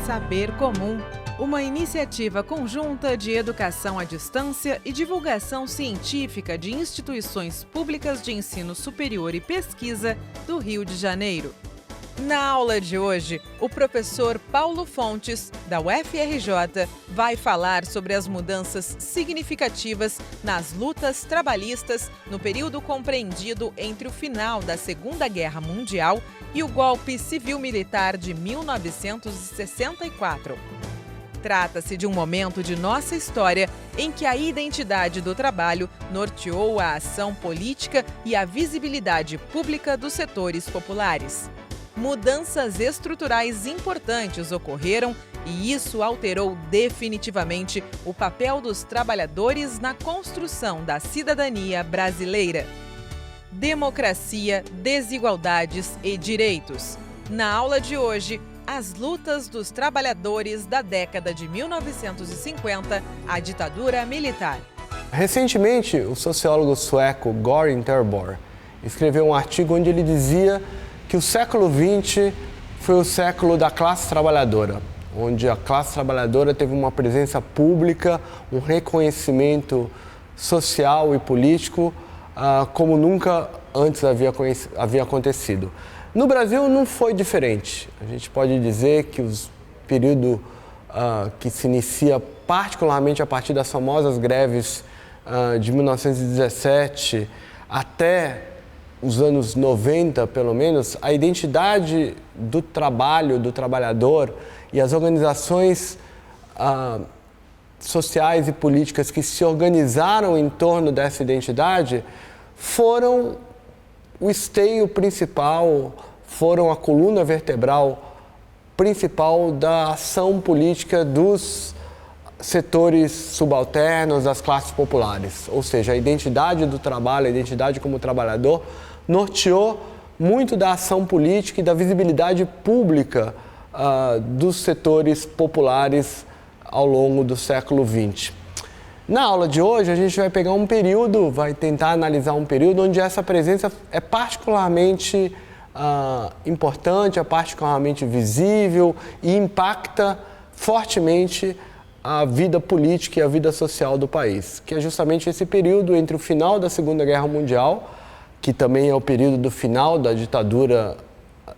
Saber Comum, uma iniciativa conjunta de educação à distância e divulgação científica de instituições públicas de ensino superior e pesquisa do Rio de Janeiro. Na aula de hoje, o professor Paulo Fontes, da UFRJ, vai falar sobre as mudanças significativas nas lutas trabalhistas no período compreendido entre o final da Segunda Guerra Mundial e o golpe civil-militar de 1964. Trata-se de um momento de nossa história em que a identidade do trabalho norteou a ação política e a visibilidade pública dos setores populares. Mudanças estruturais importantes ocorreram e isso alterou definitivamente o papel dos trabalhadores na construção da cidadania brasileira. Democracia, desigualdades e direitos. Na aula de hoje, as lutas dos trabalhadores da década de 1950 à ditadura militar. Recentemente, o sociólogo sueco Göran Terborg escreveu um artigo onde ele dizia que o século XX foi o século da classe trabalhadora, onde a classe trabalhadora teve uma presença pública, um reconhecimento social e político como nunca antes havia acontecido. No Brasil não foi diferente. A gente pode dizer que o período que se inicia particularmente a partir das famosas greves de 1917 até os anos 90, pelo menos, a identidade do trabalho, do trabalhador e as organizações sociais e políticas que se organizaram em torno dessa identidade foram o esteio principal, foram a coluna vertebral principal da ação política dos setores subalternos, das classes populares. Ou seja, a identidade do trabalho, a identidade como trabalhador, norteou muito da ação política e da visibilidade pública dos setores populares ao longo do século XX. Na aula de hoje, a gente vai pegar um período, vai tentar analisar um período onde essa presença é particularmente importante, é particularmente visível e impacta fortemente a vida política e a vida social do país, que é justamente esse período entre o final da Segunda Guerra Mundial, que também é o período do final da ditadura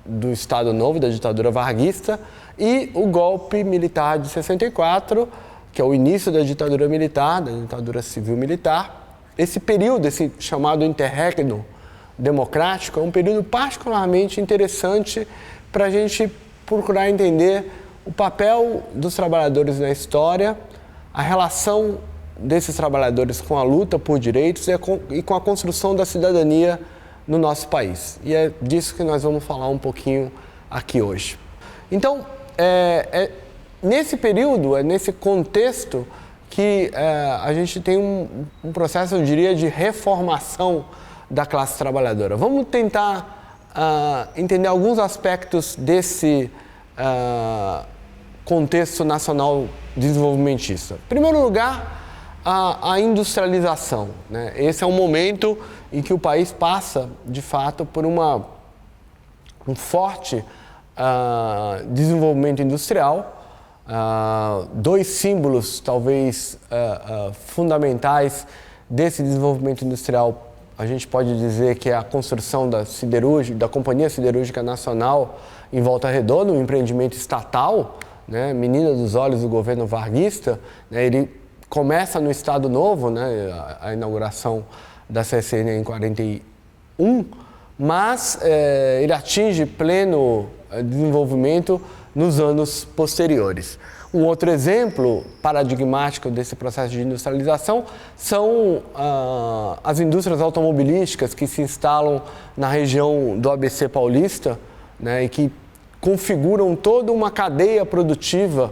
do Estado Novo, da ditadura varguista, e o golpe militar de 64, que é o início da ditadura militar, da ditadura civil-militar. Esse período, esse chamado interregno democrático, é um período particularmente interessante para a gente procurar entender o papel dos trabalhadores na história, a relação desses trabalhadores com a luta por direitos e com a construção da cidadania no nosso país. E é disso que nós vamos falar um pouquinho aqui hoje. Então, nesse período, é nesse contexto que a gente tem um processo, eu diria, de reformação da classe trabalhadora. Vamos tentar entender alguns aspectos desse contexto nacional desenvolvimentista. Em primeiro lugar, a industrialização, né? Esse é um momento em que o país passa, de fato, por um forte desenvolvimento industrial. Dois símbolos, talvez, fundamentais desse desenvolvimento industrial, a gente pode dizer que é a construção da Companhia Siderúrgica Nacional em Volta Redonda, um empreendimento estatal, né? Menina dos olhos do governo varguista, né? Ele começa no Estado Novo, né, a inauguração da CSN em 41, mas ele atinge pleno desenvolvimento nos anos posteriores. Um outro exemplo paradigmático desse processo de industrialização são as indústrias automobilísticas que se instalam na região do ABC paulista, né, e que configuram toda uma cadeia produtiva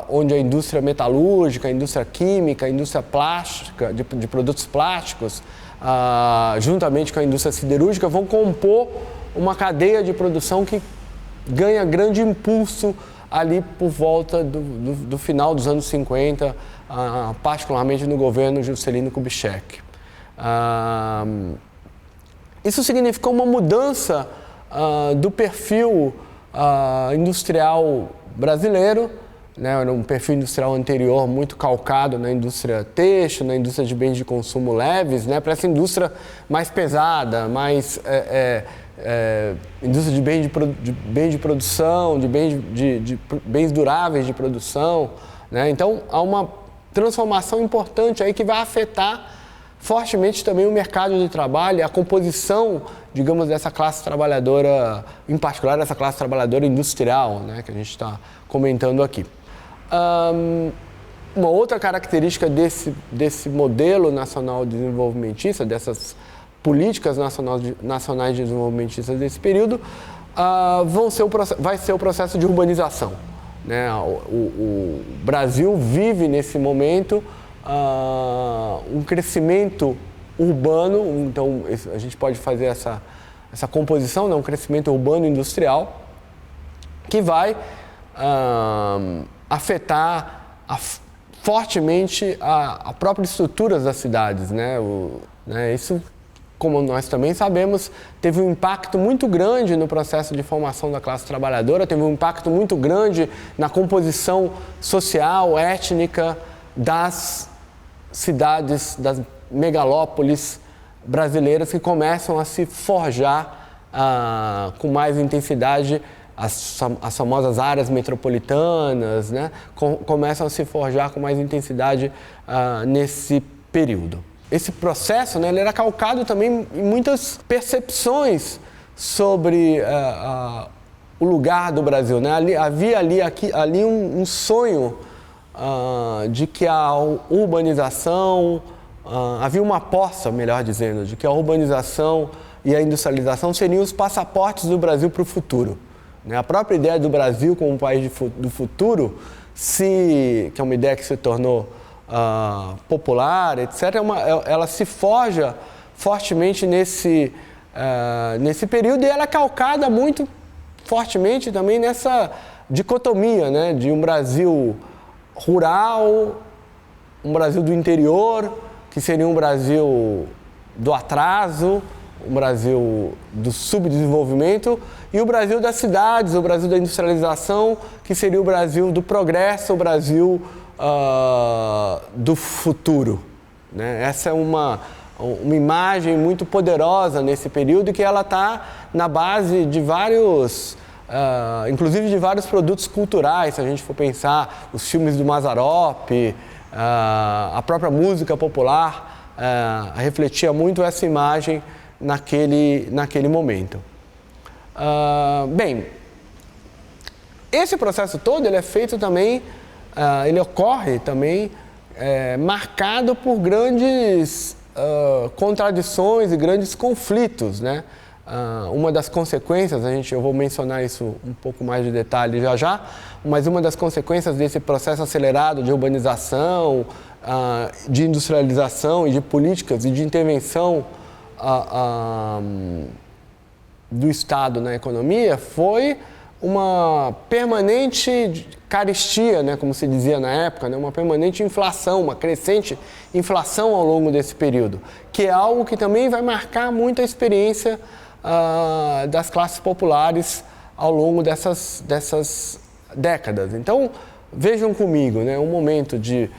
onde a indústria metalúrgica, a indústria química, a indústria plástica, de produtos plásticos, juntamente com a indústria siderúrgica, vão compor uma cadeia de produção que ganha grande impulso ali por volta do final dos anos 50, particularmente no governo Juscelino Kubitschek. Isso significou uma mudança do perfil industrial brasileiro, né? Era um perfil industrial anterior muito calcado na indústria têxtil, na indústria de bens de consumo leves, né? Para essa indústria mais pesada, mais indústria de bens de produção, de bens duráveis de produção, né? Então, há uma transformação importante aí que vai afetar fortemente também o mercado de trabalho e a composição, digamos, dessa classe trabalhadora, em particular essa classe trabalhadora industrial, né, que a gente está comentando aqui. Uma outra característica desse modelo nacional desenvolvimentista, dessas políticas nacionais desenvolvimentistas desse período, vai ser o processo de urbanização, né? O Brasil vive nesse momento um crescimento urbano, então a gente pode fazer essa composição, né? Um crescimento urbano industrial que vai afetar fortemente a própria estrutura das cidades, né? Isso, como nós também sabemos, teve um impacto muito grande no processo de formação da classe trabalhadora, teve um impacto muito grande na composição social, étnica das cidades, das megalópolis brasileiras que começam a se forjar com mais intensidade, as famosas áreas metropolitanas, né? Começam a se forjar com mais intensidade nesse período. Esse processo, né, ele era calcado também em muitas percepções sobre o lugar do Brasil, né? Havia ali um sonho de que a urbanização, havia uma aposta, melhor dizendo, de que a urbanização e a industrialização seriam os passaportes do Brasil para o futuro, né? A própria ideia do Brasil como um país do futuro, que é uma ideia que se tornou popular, etc., ela se forja fortemente nesse período, e ela é calcada muito fortemente também nessa dicotomia, né, de um Brasil rural, um Brasil do interior, que seria um Brasil do atraso, um Brasil do subdesenvolvimento, e o Brasil das cidades, o Brasil da industrialização, que seria o Brasil do progresso, o Brasil do futuro, né? Essa é uma imagem muito poderosa nesse período, que ela está na base de vários, inclusive de vários produtos culturais, se a gente for pensar, os filmes do Mazzaropi, a própria música popular refletia muito essa imagem naquele momento. Bem, esse processo todo ele é feito também, ele ocorre também marcado por grandes contradições e grandes conflitos, né? Uma das consequências, eu vou mencionar isso um pouco mais de detalhe já, mas uma das consequências desse processo acelerado de urbanização, de industrialização e de políticas e de intervenção do Estado na economia foi uma permanente carestia, né, como se dizia na época, né, uma permanente inflação, uma crescente inflação ao longo desse período, que é algo que também vai marcar muito a experiência das classes populares ao longo dessas décadas. Então, vejam comigo, né, um momento de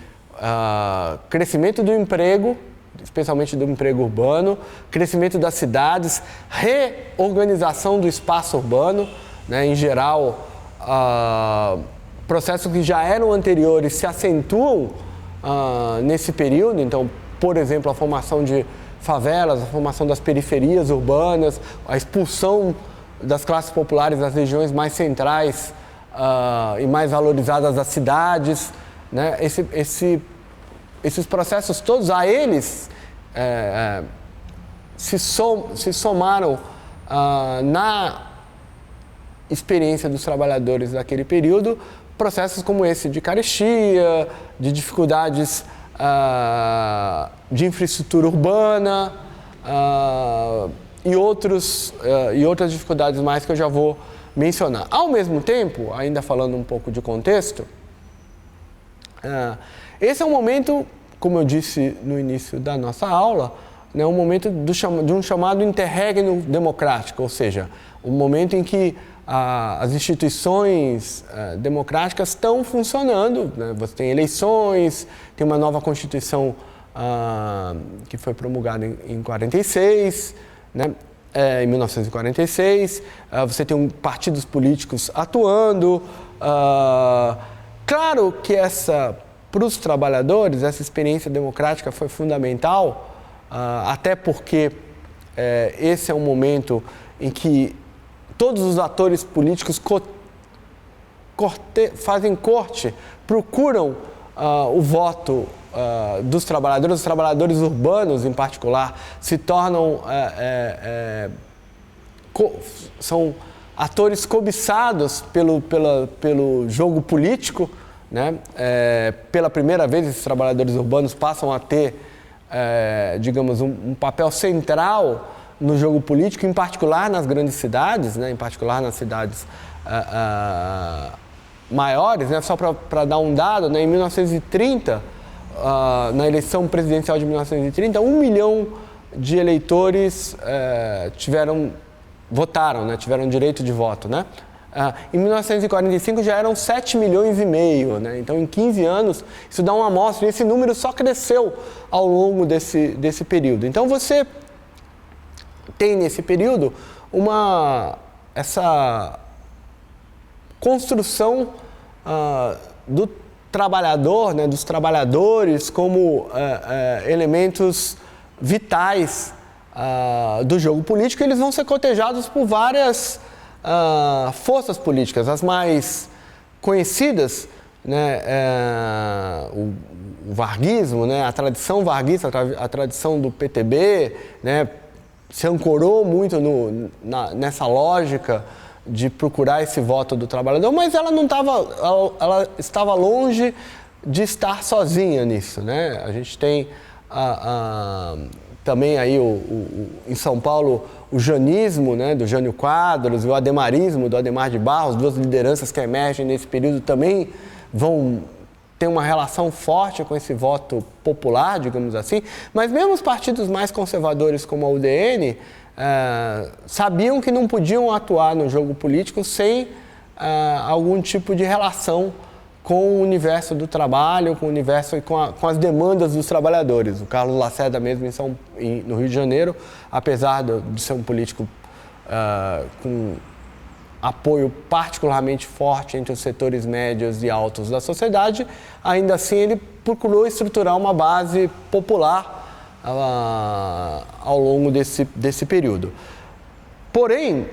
crescimento do emprego, especialmente do emprego urbano, crescimento das cidades, reorganização do espaço urbano, né, em geral, processos que já eram anteriores se acentuam nesse período. Então, por exemplo, a formação de favelas, a formação das periferias urbanas, a expulsão das classes populares das regiões mais centrais e mais valorizadas das cidades, né? Esses processos todos, a eles se somaram na experiência dos trabalhadores daquele período, processos como esse de carestia, de dificuldades de infraestrutura urbana e outras dificuldades mais que eu já vou mencionar. Ao mesmo tempo, ainda falando um pouco de contexto, esse é um momento, como eu disse no início da nossa aula, né, um momento de um chamado interregno democrático, ou seja, um momento em que as instituições democráticas estão funcionando, né? Você tem eleições, tem uma nova Constituição que foi promulgada em 46, né? Em 1946, você tem partidos políticos atuando. Claro que para os trabalhadores, essa experiência democrática foi fundamental, até porque esse é um momento em que todos os atores políticos fazem corte, procuram o voto dos trabalhadores. Os trabalhadores urbanos, em particular, se tornam são atores cobiçados pelo jogo político, né? Pela primeira vez, esses trabalhadores urbanos passam a ter, digamos, um papel central no jogo político, em particular nas grandes cidades, né? Em particular nas cidades maiores, né? Só para dar um dado, né? Em 1930, na eleição presidencial de 1930, 1 milhão de eleitores votaram, né? Tiveram direito de voto, né? Em 1945 já eram 7 milhões e meio, né? Então em 15 anos isso dá uma amostra, e esse número só cresceu ao longo desse período. Então você tem nesse período essa construção do trabalhador, né, dos trabalhadores como elementos vitais do jogo político. Eles vão ser cotejados por várias forças políticas. As mais conhecidas, né, o varguismo, né, a tradição varguista, a tradição do PTB, né, se ancorou muito nessa lógica de procurar esse voto do trabalhador, mas ela estava longe de estar sozinha nisso, né? A gente tem também aí em São Paulo o janismo, né, do Jânio Quadros, e o ademarismo do Ademar de Barros, duas lideranças que emergem nesse período também vão ter uma relação forte com esse voto popular, digamos assim, mas mesmo os partidos mais conservadores como a UDN sabiam que não podiam atuar no jogo político sem algum tipo de relação com o universo do trabalho, com o universo e com as demandas dos trabalhadores. O Carlos Lacerda mesmo no Rio de Janeiro, apesar de ser um político com apoio particularmente forte entre os setores médios e altos da sociedade, ainda assim ele procurou estruturar uma base popular ao longo desse período. Porém,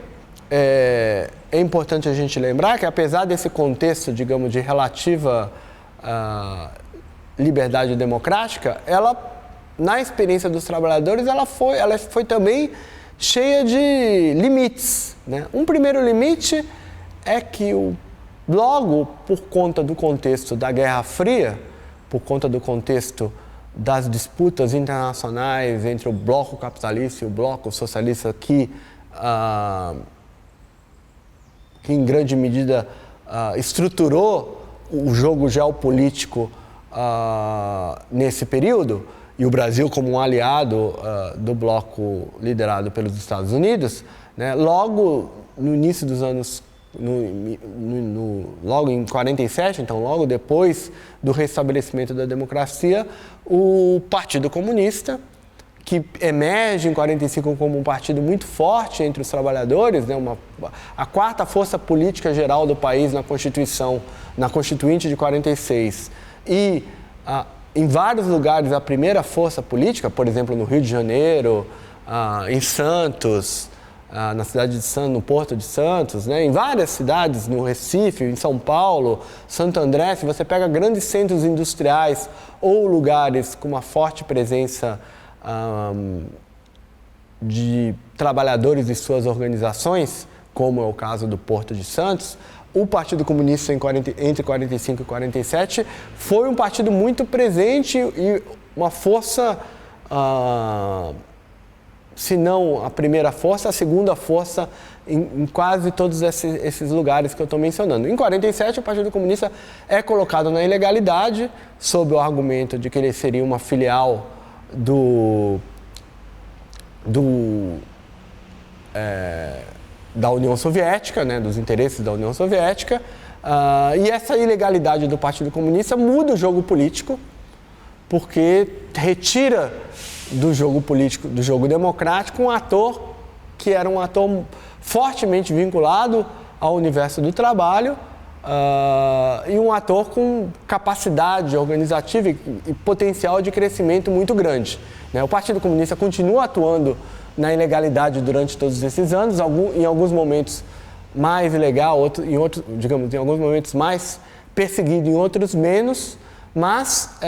é importante a gente lembrar que, apesar desse contexto, digamos, de relativa liberdade democrática, ela, na experiência dos trabalhadores, ela foi também cheia de limites, né? Um primeiro limite é que, logo por conta do contexto da Guerra Fria, por conta do contexto das disputas internacionais entre o bloco capitalista e o bloco socialista, que em grande medida estruturou o jogo geopolítico nesse período, e o Brasil como um aliado do bloco liderado pelos Estados Unidos, né, logo no início dos anos, logo em 47, então logo depois do restabelecimento da democracia, o Partido Comunista, que emerge em 45 como um partido muito forte entre os trabalhadores, né, a quarta força política geral do país na Constituinte de 46, e em vários lugares a primeira força política, por exemplo, no Rio de Janeiro, em Santos, na cidade de Santos, no Porto de Santos, né, em várias cidades, no Recife, em São Paulo, Santo André. Se você pega grandes centros industriais ou lugares com uma forte presença de trabalhadores e suas organizações, como é o caso do Porto de Santos, o Partido Comunista entre 45 e 47 foi um partido muito presente e uma força, se não a primeira força, a segunda força em quase todos esses lugares que eu estou mencionando. Em 47, o Partido Comunista é colocado na ilegalidade sob o argumento de que ele seria uma filial da União Soviética, né, dos interesses da União Soviética, e essa ilegalidade do Partido Comunista muda o jogo político, porque retira do jogo político, do jogo democrático, um ator que era um ator fortemente vinculado ao universo do trabalho, e um ator com capacidade organizativa e potencial de crescimento muito grande, né? O Partido Comunista continua atuando na ilegalidade durante todos esses anos, em alguns momentos mais ilegal, em alguns momentos mais perseguido, em outros menos, mas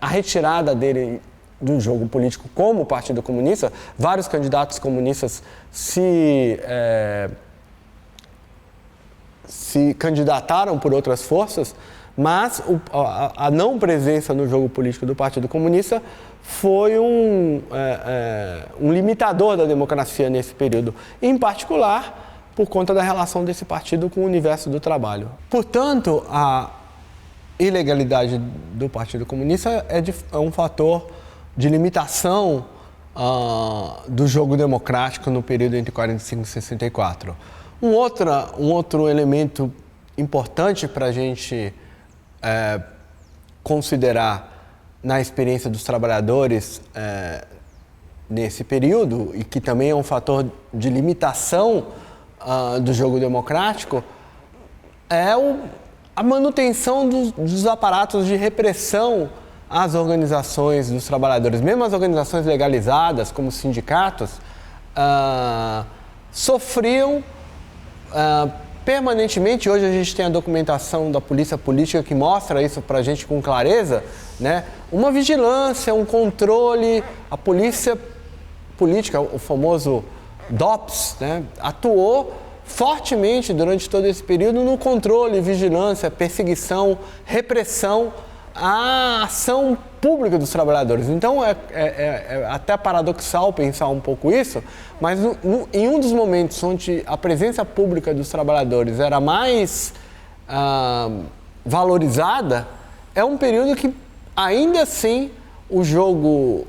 a retirada dele do jogo político como o Partido Comunista, vários candidatos comunistas se candidataram por outras forças, mas a não presença no jogo político do Partido Comunista foi um limitador da democracia nesse período, em particular por conta da relação desse partido com o universo do trabalho. Portanto, a ilegalidade do Partido Comunista é um fator de limitação do jogo democrático no período entre 45 e 64. Um outro elemento importante para a gente considerar na experiência dos trabalhadores nesse período, e que também é um fator de limitação do jogo democrático, é a manutenção dos aparatos de repressão às organizações dos trabalhadores. Mesmo as organizações legalizadas, como os sindicatos, sofriam permanentemente. Hoje a gente tem a documentação da polícia política que mostra isso para a gente com clareza, né? Uma vigilância, um controle. A polícia política, o famoso DOPS, né, atuou fortemente durante todo esse período no controle, vigilância, perseguição, repressão à ação pública dos trabalhadores. Então é até paradoxal pensar um pouco isso, mas em um dos momentos onde a presença pública dos trabalhadores era mais valorizada, é um período que ainda assim o jogo,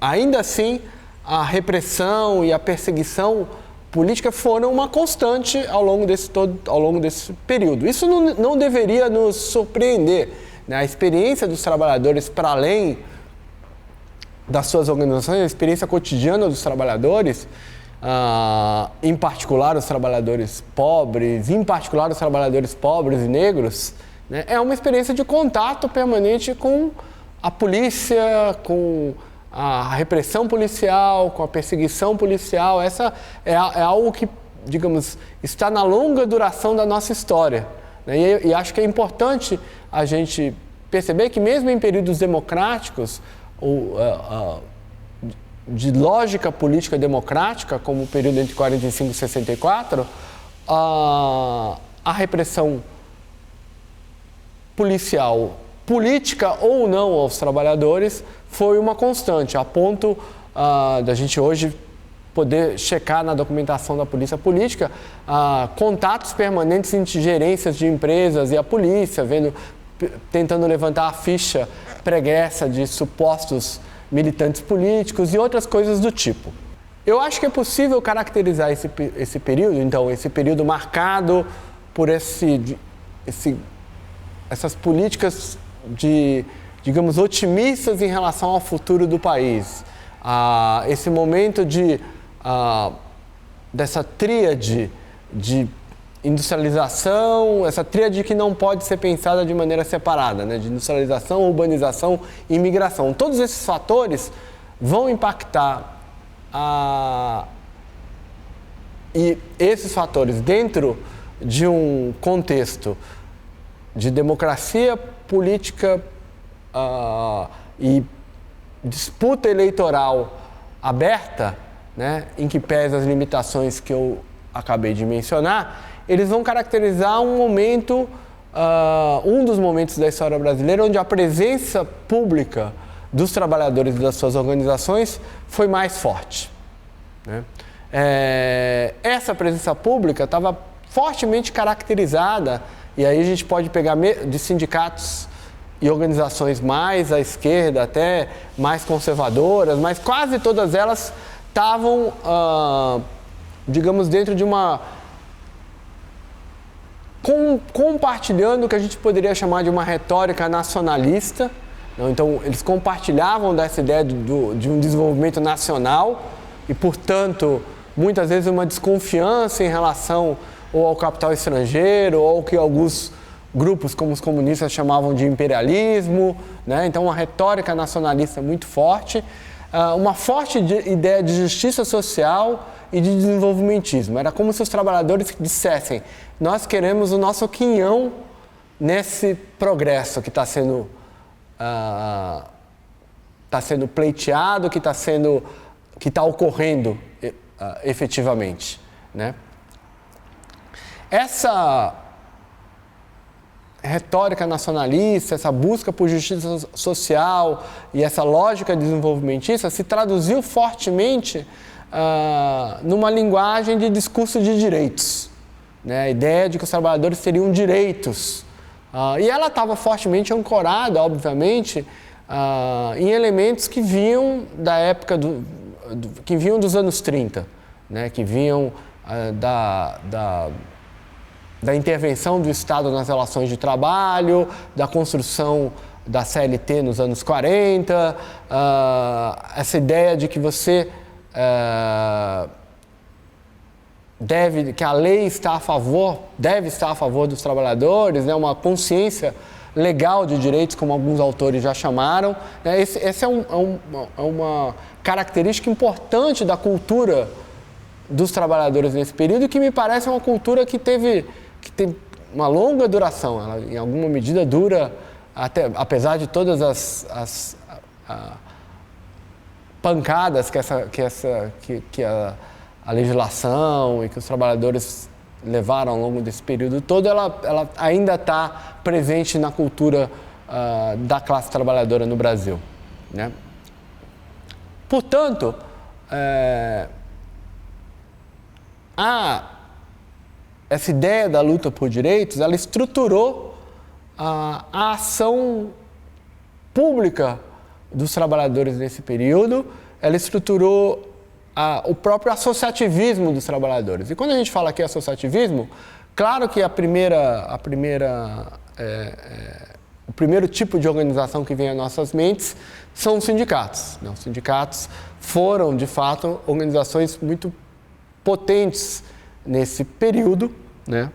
ainda assim a repressão e a perseguição política foram uma constante ao longo desse período. Isso não deveria nos surpreender, né? A experiência dos trabalhadores, para além das suas organizações, a experiência cotidiana dos trabalhadores, em particular os trabalhadores pobres, e negros, né? É uma experiência de contato permanente com a polícia, com a repressão policial, com a perseguição policial. Essa é algo que, digamos, está na longa duração da nossa história, né? E acho que é importante a gente perceber que mesmo em períodos democráticos, de lógica política democrática, como o período entre 45 e 64, a repressão policial, política ou não aos trabalhadores, foi uma constante, a ponto da gente hoje poder checar na documentação da polícia política contatos permanentes entre gerências de empresas e a polícia, tentando levantar a ficha preguiça de supostos militantes políticos e outras coisas do tipo. Eu acho que é possível caracterizar esse período, então, esse período marcado por essas políticas digamos, otimistas em relação ao futuro do país. Esse momento dessa tríade de industrialização, essa tríade que não pode ser pensada de maneira separada, né? De industrialização, urbanização e imigração. Todos esses fatores vão impactar e esses fatores, dentro de um contexto de democracia política e disputa eleitoral aberta, né, em que pesa as limitações que eu acabei de mencionar, eles vão caracterizar um momento, um dos momentos da história brasileira onde a presença pública dos trabalhadores e das suas organizações foi mais forte, né? Essa presença pública estava fortemente caracterizada, e aí a gente pode pegar de sindicatos e organizações mais à esquerda, até mais conservadoras, mas quase todas elas estavam digamos, dentro de uma... compartilhando o que a gente poderia chamar de uma retórica nacionalista. Então, eles compartilhavam dessa ideia de um desenvolvimento nacional e, portanto, muitas vezes uma desconfiança em relação ou ao capital estrangeiro ou ao que alguns grupos como os comunistas chamavam de imperialismo, né? Então, uma retórica nacionalista muito forte, uma forte ideia de justiça social e de desenvolvimentismo. Era como se os trabalhadores dissessem: nós queremos o nosso quinhão nesse progresso que está sendo pleiteado, que está ocorrendo efetivamente, né? Essa retórica nacionalista, essa busca por justiça social e essa lógica desenvolvimentista se traduziu fortemente numa linguagem de discurso de direitos, né? A ideia de que os trabalhadores teriam direitos. E ela estava fortemente ancorada, obviamente, em elementos que vinham da época que vinham dos anos 30, né? Que vinham da intervenção do Estado nas relações de trabalho, da construção da CLT nos anos 40, essa ideia de que você que a lei deve estar a favor dos trabalhadores, né? Uma consciência legal de direitos, como alguns autores já chamaram, né? Essa é uma característica importante da cultura dos trabalhadores nesse período, e que me parece uma cultura que tem uma longa duração. Ela, em alguma medida, dura até, apesar de todas as pancadas que a legislação e que os trabalhadores levaram ao longo desse período todo, ela ainda está presente na cultura da classe trabalhadora no Brasil, né? Portanto, essa ideia da luta por direitos, ela estruturou a ação pública dos trabalhadores nesse período, ela estruturou o próprio associativismo dos trabalhadores. E quando a gente fala aqui associativismo, claro que o primeiro tipo de organização que vem às nossas mentes são os sindicatos, né? Os sindicatos foram, de fato, organizações muito potentes nesse período, né?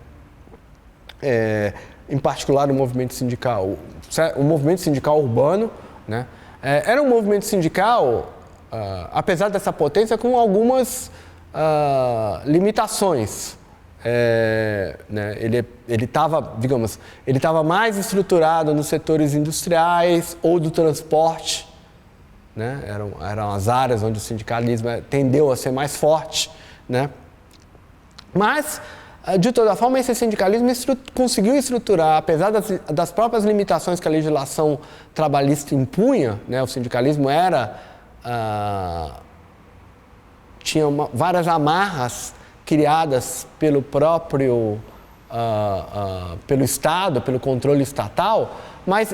Em particular o movimento sindical urbano, né? Era um movimento sindical, apesar dessa potência, com algumas limitações. Né? Ele estava mais estruturado nos setores industriais ou do transporte, né? Eram as áreas onde o sindicalismo tendeu a ser mais forte, né? Mas, de toda forma, esse sindicalismo conseguiu estruturar, apesar das próprias limitações que a legislação trabalhista impunha, né? O sindicalismo tinha várias amarras criadas pelo próprio pelo Estado, pelo controle estatal, mas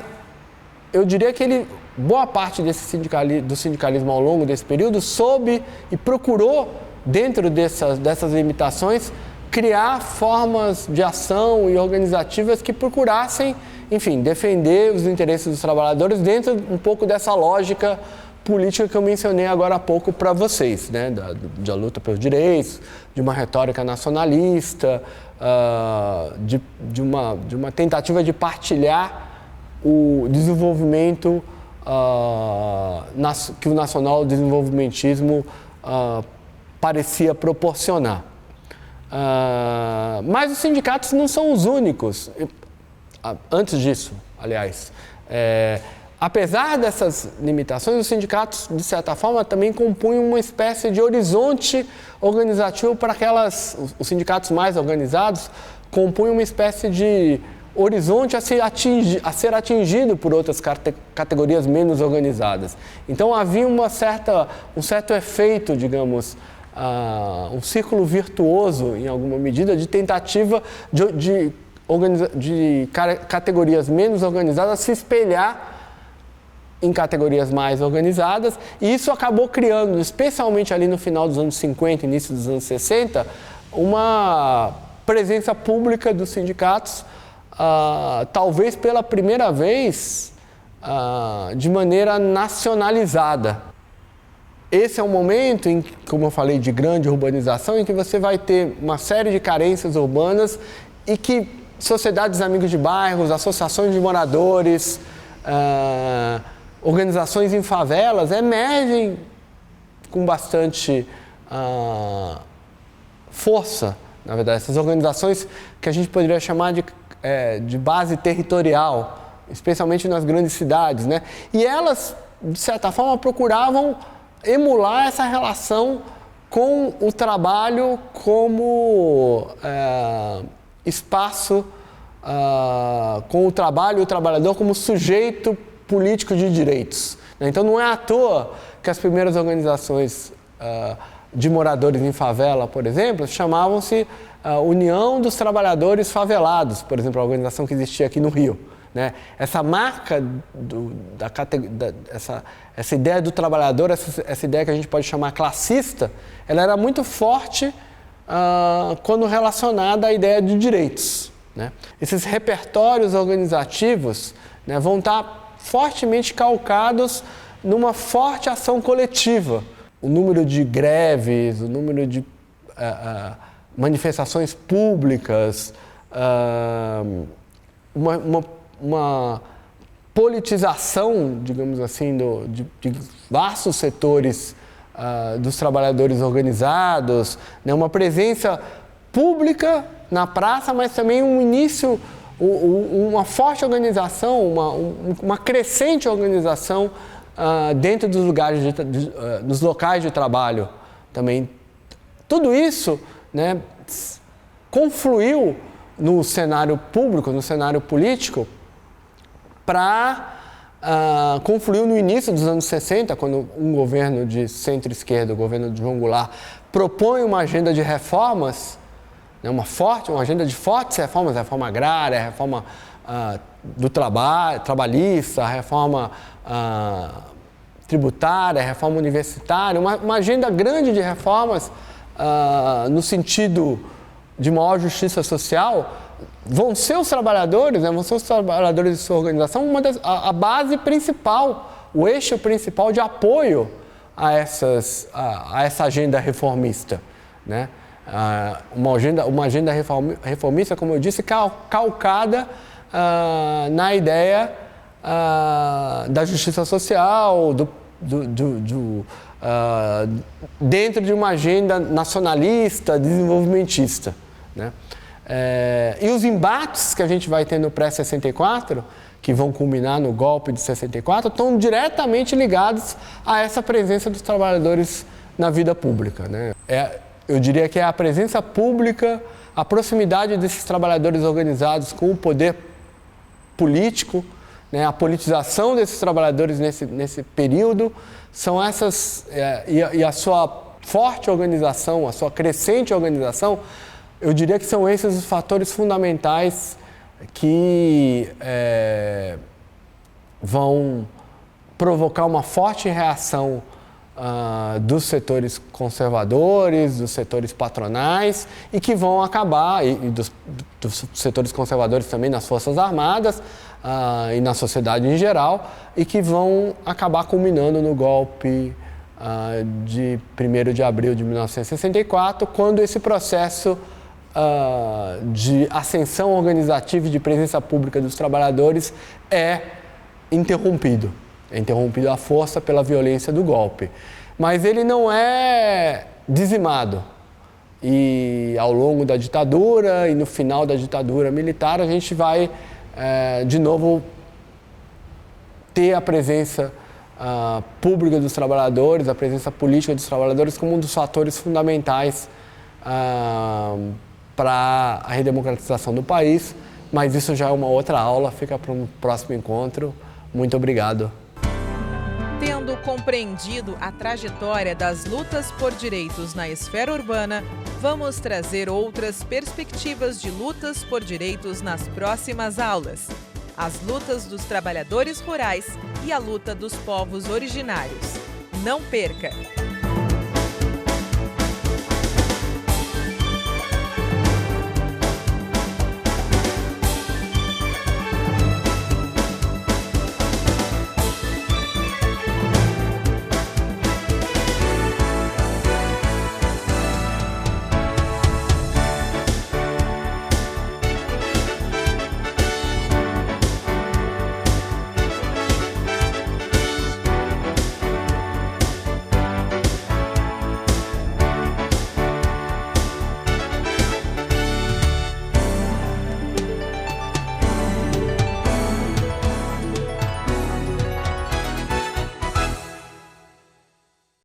eu diria que boa parte do sindicalismo ao longo desse período soube e procurou, dentro dessas limitações, criar formas de ação e organizativas que procurassem, enfim, defender os interesses dos trabalhadores dentro um pouco dessa lógica política que eu mencionei agora há pouco para vocês, né? Da luta pelos direitos, de uma retórica nacionalista, de uma tentativa de partilhar o desenvolvimento que o nacional desenvolvimentismo parecia proporcionar. Mas os sindicatos não são os únicos. Antes disso, aliás, apesar dessas limitações, os sindicatos, de certa forma, também compunham uma espécie de horizonte organizativo para os sindicatos mais organizados compunham uma espécie de horizonte a ser atingido por outras categorias menos organizadas. Então havia um certo efeito, digamos, um círculo virtuoso, em alguma medida, de tentativa de categorias menos organizadas se espelhar em categorias mais organizadas, e isso acabou criando, especialmente ali no final dos anos 50, início dos anos 60, uma presença pública dos sindicatos, talvez pela primeira vez, de maneira nacionalizada. Esse é um momento, em, como eu falei, de grande urbanização, em que você vai ter uma série de carências urbanas e que sociedades amigos de bairros, associações de moradores, organizações em favelas emergem com bastante força, na verdade. Essas organizações que a gente poderia chamar de base territorial, especialmente nas grandes cidades, né? E elas, de certa forma, procuravam emular essa relação com o trabalho como espaço, com o trabalho e o trabalhador como sujeito político de direitos. Então não é à toa que as primeiras organizações de moradores em favela, por exemplo, chamavam-se União dos Trabalhadores Favelados, por exemplo, a organização que existia aqui no Rio. Né? Essa marca, essa ideia do trabalhador, essa ideia que a gente pode chamar classista, ela era muito forte quando relacionada à ideia de direitos. Né? Esses repertórios organizativos, né, vão estar fortemente calcados numa forte ação coletiva. O número de greves, o número de manifestações públicas, uma politização, digamos assim, de vastos setores dos trabalhadores organizados, né? Uma presença pública na praça, mas também um início, uma forte organização, uma crescente organização dentro dos lugares, dos locais de trabalho também. Tudo isso, né, confluiu no cenário público, no cenário político, confluiu no início dos anos 60, quando um governo de centro-esquerda, o governo de João Goulart, propõe uma agenda de reformas, né, uma agenda de fortes reformas, reforma agrária, reforma do trabalhista, reforma tributária, reforma universitária, uma agenda grande de reformas no sentido de maior justiça social. Vão ser os trabalhadores, né, vão ser os trabalhadores de sua organização a base principal, o eixo principal de apoio a essa agenda reformista. Né? Uma agenda reformista, como eu disse, calcada na ideia da justiça social, dentro de uma agenda nacionalista, desenvolvimentista. Né? E os embates que a gente vai ter no pré-64, que vão culminar no golpe de 64, estão diretamente ligados a essa presença dos trabalhadores na vida pública. Né? Eu diria que é a presença pública, a proximidade desses trabalhadores organizados com o poder político, né, a politização desses trabalhadores nesse período, são essas, e a sua forte organização, a sua crescente organização, eu diria que são esses os fatores fundamentais que vão provocar uma forte reação dos setores conservadores, dos setores patronais, e que vão acabar, e dos setores conservadores também nas Forças Armadas e na sociedade em geral, e que vão acabar culminando no golpe de 1º de abril de 1964, quando esse processo de ascensão organizativa e de presença pública dos trabalhadores é interrompido. É interrompido à força pela violência do golpe. Mas ele não é dizimado. E ao longo da ditadura e no final da ditadura militar, a gente vai, de novo, ter a presença pública dos trabalhadores, a presença política dos trabalhadores como um dos fatores fundamentais para a redemocratização do país. Mas isso já é uma outra aula, fica para um próximo encontro. Muito obrigado. Tendo compreendido a trajetória das lutas por direitos na esfera urbana, vamos trazer outras perspectivas de lutas por direitos nas próximas aulas. as lutas dos trabalhadores rurais e a luta dos povos originários. Não perca!